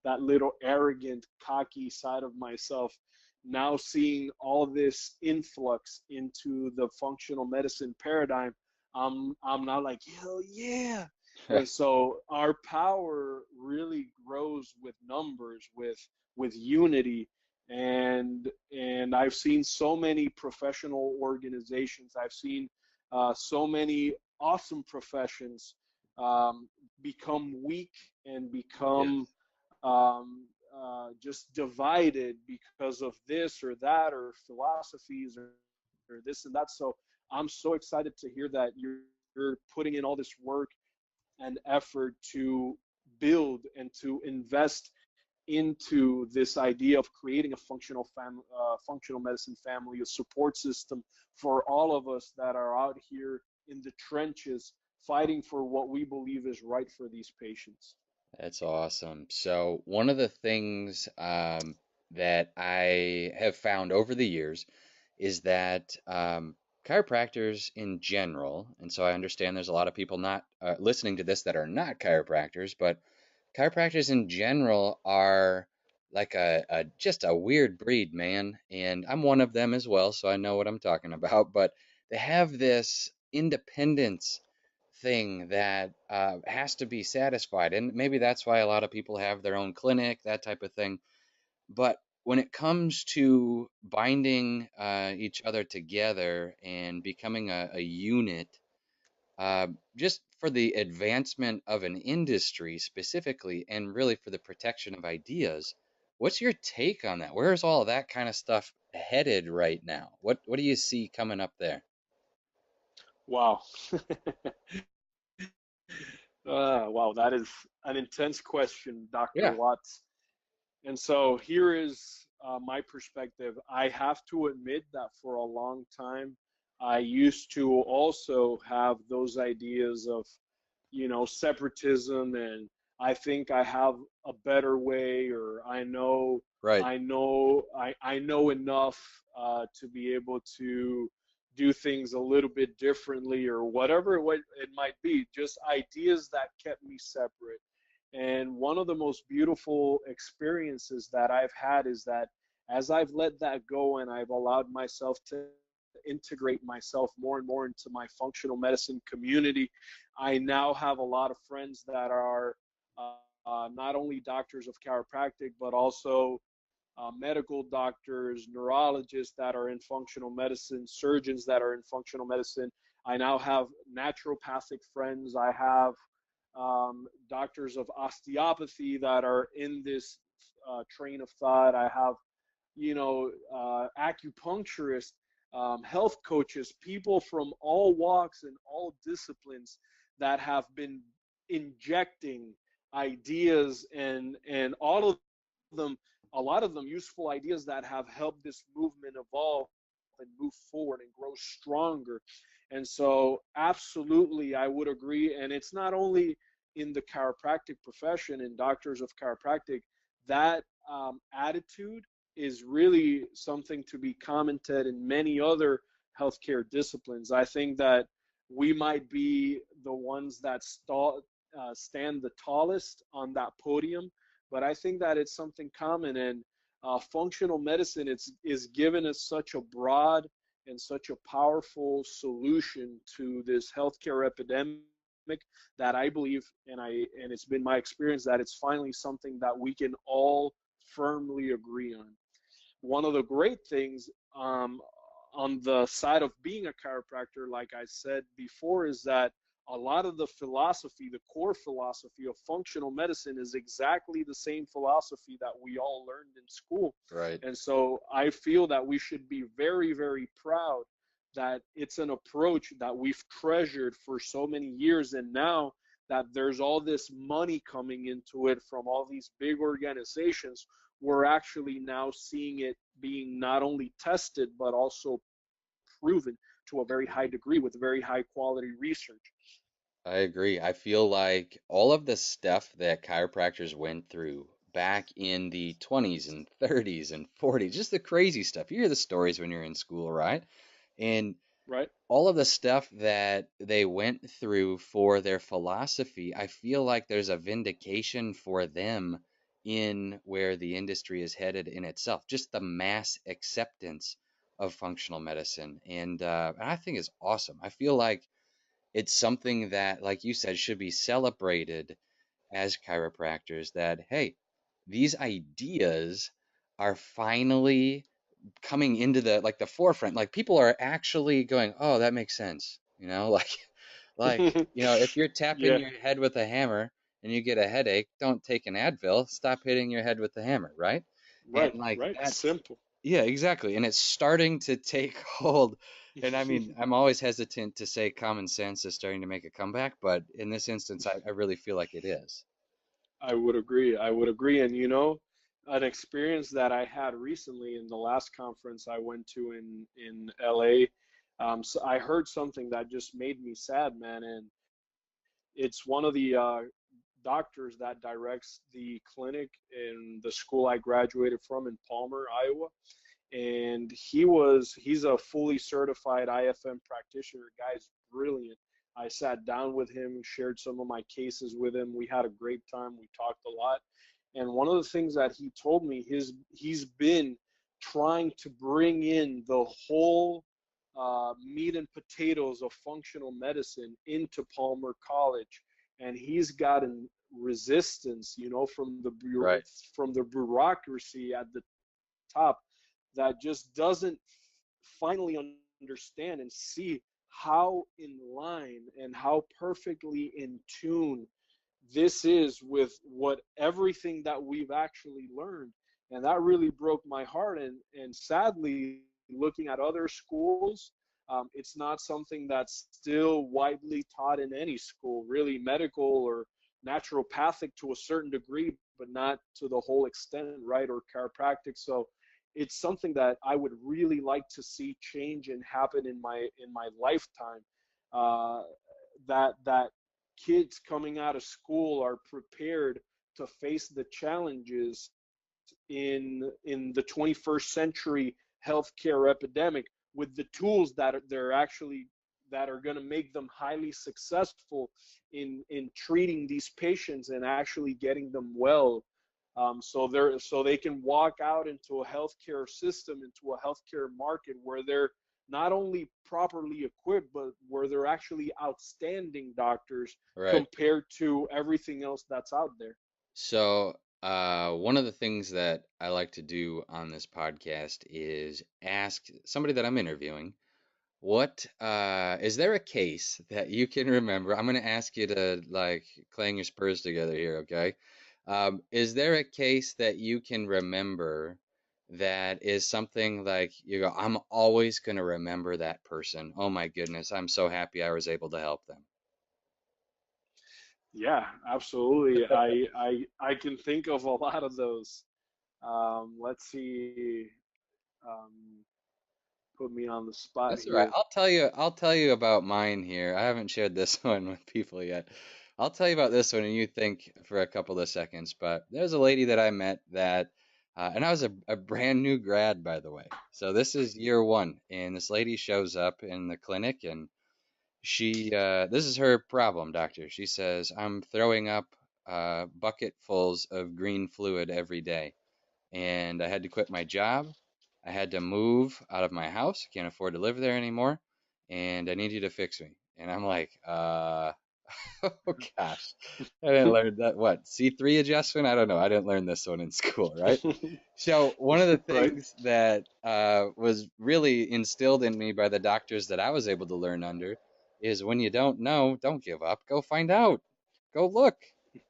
that little arrogant, cocky side of myself, now seeing all this influx into the functional medicine paradigm, I'm now like, hell yeah. And so our power really grows with numbers, with unity. And I've seen so many professional organizations. I've seen so many awesome professions become weak and become Yes. just divided because of this or that, or philosophies, or this and that. So I'm so excited to hear that you're putting in all this work and effort to build and to invest into this idea of creating a functional medicine family, a support system for all of us that are out here in the trenches fighting for what we believe is right for these patients. That's awesome. So, one of the things that I have found over the years is that chiropractors in general, and so I understand there's a lot of people not listening to this that are not chiropractors, but chiropractors in general are like a just a weird breed, man. And I'm one of them as well, so I know what I'm talking about. But they have this independence thing that has to be satisfied. And maybe that's why a lot of people have their own clinic, that type of thing. But when it comes to binding each other together and becoming a unit, just for the advancement of an industry specifically, and really for the protection of ideas, what's your take on that? Where's all that kind of stuff headed right now? What do you see coming up there? Wow. Wow, that is an intense question, Dr. Yeah, Watts. And so here is my perspective. I have to admit that for a long time, I used to also have those ideas of, separatism, and I think I have a better way, or right. I know enough to be able to do things a little bit differently or whatever it might be, just ideas that kept me separate. And one of the most beautiful experiences that I've had is that as I've let that go and I've allowed myself to integrate myself more and more into my functional medicine community, I now have a lot of friends that are not only doctors of chiropractic, but also medical doctors, neurologists that are in functional medicine, surgeons that are in functional medicine. I now have naturopathic friends. I have doctors of osteopathy that are in this train of thought. I have, acupuncturists, health coaches, people from all walks and all disciplines that have been injecting ideas and all of them, a lot of them useful ideas that have helped this movement evolve and move forward and grow stronger. And so, absolutely, I would agree. And it's not only in the chiropractic profession and doctors of chiropractic, that attitude is really something to be commented in many other healthcare disciplines. I think that we might be the ones that stand the tallest on that podium, but I think that it's something common. And functional medicine is given as such a broad and such a powerful solution to this healthcare epidemic that I believe, and it's been my experience, that it's finally something that we can all firmly agree on. One of the great things on the side of being a chiropractor, like I said before, is that a lot of the philosophy, the core philosophy of functional medicine, is exactly the same philosophy that we all learned in school. Right. And so I feel that we should be very, very proud that it's an approach that we've treasured for so many years. And now that there's all this money coming into it from all these big organizations, we're actually now seeing it being not only tested, but also proven to a very high degree with very high quality research. I agree. I feel like all of the stuff that chiropractors went through back in the 20s and 30s and 40s, just the crazy stuff. You hear the stories when you're in school, right? And Right? all of the stuff that they went through for their philosophy, I feel like there's a vindication for them in where the industry is headed in itself. Just the mass acceptance of functional medicine. And I think it's awesome. I feel like it's something that, like you said, should be celebrated as chiropractors that, hey, these ideas are finally coming into the forefront. Like people are actually going, oh, that makes sense. If you're tapping Yeah, your head with a hammer and you get a headache, don't take an Advil, stop hitting your head with the hammer, right? And right, like right. that's Simple. yeah, exactly. And it's starting to take hold. And I mean, I'm always hesitant to say common sense is starting to make a comeback, but in this instance, I really feel like it is. I would agree. I would agree. And an experience that I had recently in the last conference I went to in LA. So I heard something that just made me sad, man. And it's one of the doctors that directs the clinic in the school I graduated from in Palmer, Iowa. And he's a fully certified IFM practitioner. Guy's brilliant. I sat down with him, shared some of my cases with him. We had a great time. We talked a lot. And one of the things that he told me, he's been trying to bring in the whole meat and potatoes of functional medicine into Palmer College, and he's gotten resistance, Right. from the bureaucracy at the top that just doesn't finally understand and see how in line and how perfectly in tune this is with what everything that we've actually learned. And that really broke my heart. And sadly, looking at other schools, it's not something that's still widely taught in any school, really medical or naturopathic to a certain degree, but not to the whole extent, right? Or chiropractic. So it's something that I would really like to see change and happen in my lifetime. Uh, that kids coming out of school are prepared to face the challenges in the 21st century healthcare epidemic with the tools that they're actually that are going to make them highly successful in treating these patients and actually getting them well. So they can walk out into a healthcare system, into a healthcare market where they're not only properly equipped, but where they're actually outstanding doctors Right. compared to everything else that's out there. So, one of the things that I like to do on this podcast is ask somebody that I'm interviewing, what is there a case that you can remember? I'm going to ask you to like clang your spurs together here, okay? Is there a case that you can remember that is something like you go, I'm always going to remember that person. Oh my goodness, I'm so happy I was able to help them. Yeah, absolutely. I can think of a lot of those. Let's see. Um, Put me on the spot That's all right. here. I'll tell you about mine here. I haven't shared this one with people yet. I'll tell you about this one and you think for a couple of seconds. But there's a lady that I met that, and I was a brand new grad, by the way. So this is year one, and this lady shows up in the clinic, and this is her problem, doctor. She says, I'm throwing up bucketfuls of green fluid every day and I had to quit my job. I had to move out of my house. I can't afford to live there anymore, and I need you to fix me. And I'm like, oh gosh, I didn't learn that. What, C3 adjustment? I don't know. I didn't learn this one in school, right? So one of the Right? things that was really instilled in me by the doctors that I was able to learn under is when you don't know, don't give up. Go find out. Go look.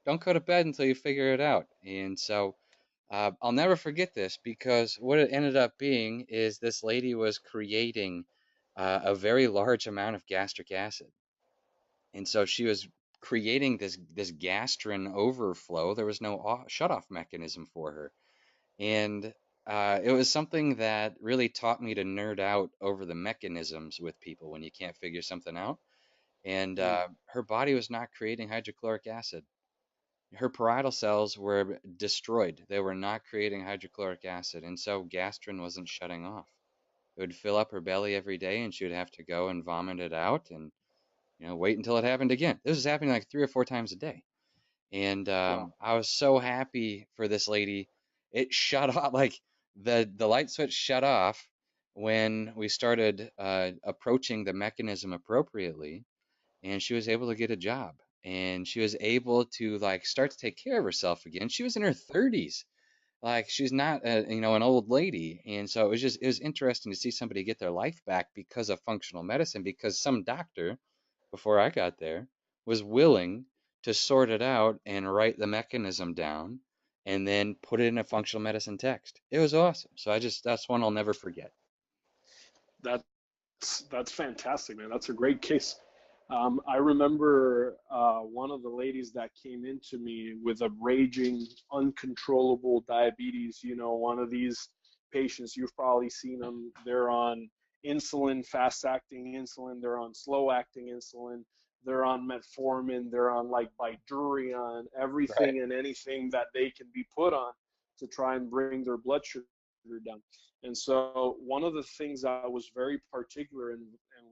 Don't go to bed until you figure it out. And so I'll never forget this because what it ended up being is this lady was creating a very large amount of gastric acid. And so she was creating this gastrin overflow. There was no shutoff mechanism for her. And it was something that really taught me to nerd out over the mechanisms with people when you can't figure something out. And Mm, her body was not creating hydrochloric acid. Her parietal cells were destroyed. They were not creating hydrochloric acid, and so gastrin wasn't shutting off. It would fill up her belly every day, and she would have to go and vomit it out, and wait until it happened again. This was happening like 3 or 4 times a day, and wow. I was so happy for this lady. It shut off like the light switch shut off when we started approaching the mechanism appropriately, and she was able to get a job and she was able to like start to take care of herself again. She was in her 30s. Like she's not an old lady. And so it was interesting to see somebody get their life back because of functional medicine because some doctor before I got there was willing to sort it out and write the mechanism down and then put it in a functional medicine text. It was awesome. So that's one I'll never forget. That's fantastic, man. That's a great case. I remember one of the ladies that came into me with a raging, uncontrollable diabetes. You know, one of these patients, you've probably seen them. They're on insulin, fast-acting insulin. They're on slow-acting insulin. They're on metformin. They're on like Bydureon, Right. everything and anything that they can be put on to try and bring their blood sugar down. And so one of the things that was very particular and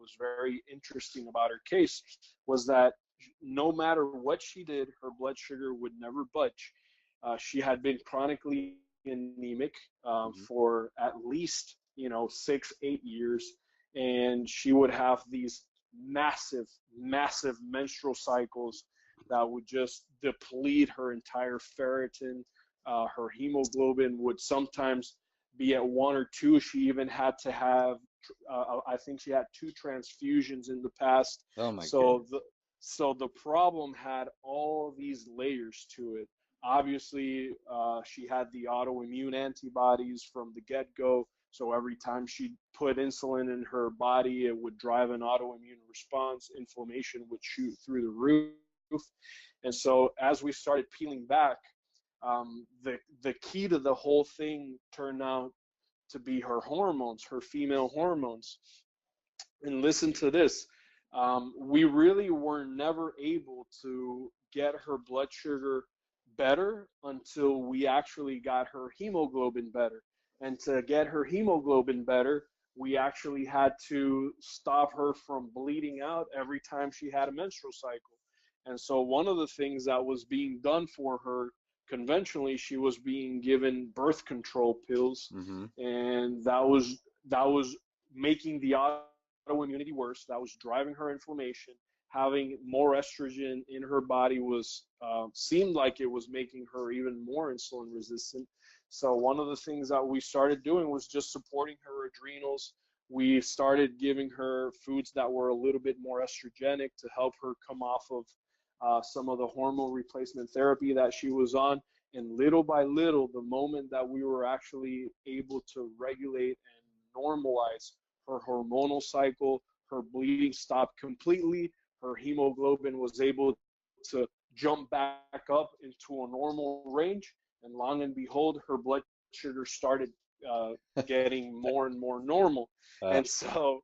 was very interesting about her case was that no matter what she did, her blood sugar would never budge. She had been chronically anemic Hmm. for at least 6, 8 years, and she would have these massive, massive menstrual cycles that would just deplete her entire ferritin. Her hemoglobin would sometimes be at 1 or 2. She even had to have, I think she had 2 transfusions in the past. Oh my So goodness. the problem had all these layers to it. Obviously, she had the autoimmune antibodies from the get-go. So every time she put insulin in her body, it would drive an autoimmune response. Inflammation would shoot through the roof. And so as we started peeling back, the key to the whole thing turned out to be her hormones, her female hormones. And listen to this. We really were never able to get her blood sugar better until we actually got her hemoglobin better. And to get her hemoglobin better, we actually had to stop her from bleeding out every time she had a menstrual cycle. And so one of the things that was being done for her conventionally, she was being given birth control pills, Mm-hmm. and that was making the autoimmunity worse. That was driving her inflammation. Having more estrogen in her body was seemed like it was making her even more insulin resistant. So one of the things that we started doing was just supporting her adrenals. We started giving her foods that were a little bit more estrogenic to help her come off of some of the hormone replacement therapy that she was on. And little by little, the moment that we were actually able to regulate and normalize her hormonal cycle, her bleeding stopped completely, her hemoglobin was able to jump back up into a normal range, and long and behold, her blood sugar started getting more and more normal. Uh, And so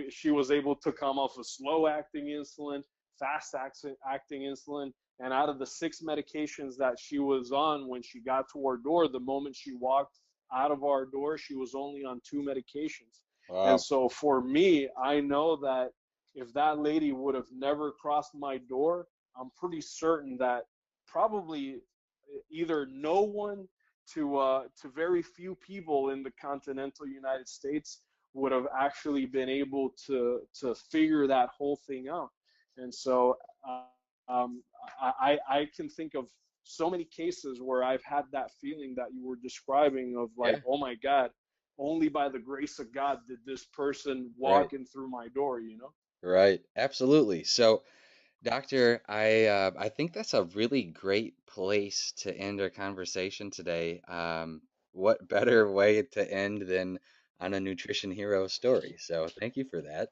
she was able to come off of slow acting insulin, fast acting insulin. And out of the 6 medications that she was on when she got to our door, the moment she walked out of our door, she was only on 2 medications. And wow. so for me, I know that if that lady would have never crossed my door, I'm pretty certain that probably either no one to very few people in the continental United States would have actually been able to figure that whole thing out. And so um, I can think of so many cases where I've had that feeling that you were describing of like, Yeah. oh my God, only by the grace of God did this person Right. walk in through my door, you know? Right. Absolutely. So, Doctor, I think that's a really great place to end our conversation today. What better way to end than on a nutrition hero story? So thank you for that.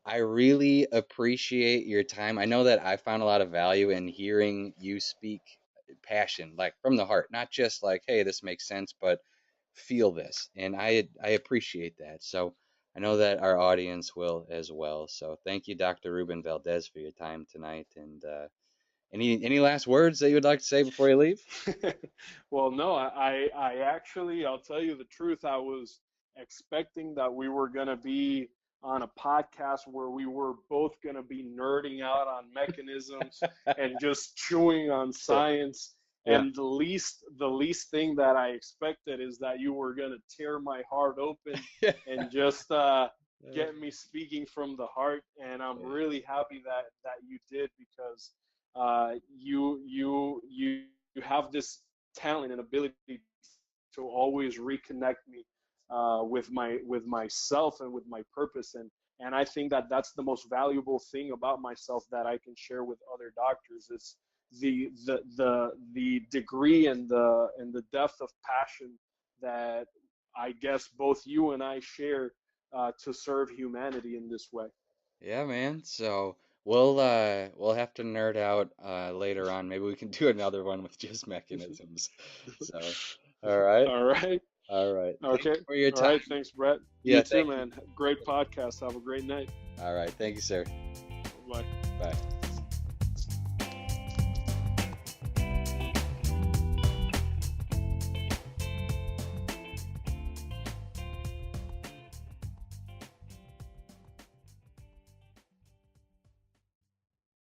I really appreciate your time. I know that I found a lot of value in hearing you speak passion, like from the heart, not just like, hey, this makes sense, but feel this. And I appreciate that. So I know that our audience will as well. So thank you, Dr. Ruben Valdes, for your time tonight. And any last words that you would like to say before you leave? Well, no, I actually, I'll tell you the truth. I was expecting that we were going to be on a podcast where we were both going to be nerding out on mechanisms and just chewing on science. Yeah. And the least thing that I expected is that you were going to tear my heart open Yeah. and just get me speaking from the heart. And I'm really happy that you did, because you have this talent and ability to always reconnect me with myself and with my purpose. And I think that that's the most valuable thing about myself that I can share with other doctors. It's the degree and the depth of passion that I guess both you and I share to serve humanity in this way. Yeah, man. So we'll have to nerd out later on. Maybe we can do another one with just mechanisms. So, all right. All right. All right. Thank Okay. you for your All time. right. Thanks, Brett. You Yeah, too, thank you. man. Great podcast. Have a great night. All right. Thank you, sir. Bye. Bye.